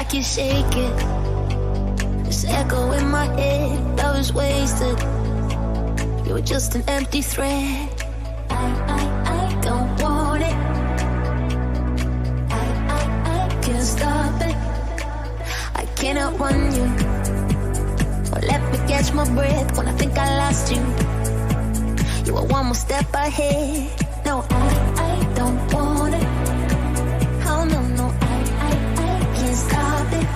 can't shake it. This echo in my head, love is wasted. You're just an empty threat. I don't want it. I can't stop it. I cannot run you. Or let me catch my breath when I think I lost you. You are one more step ahead. No, I don't want it. Oh no, no, I can't stop it.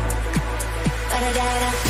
But I gotta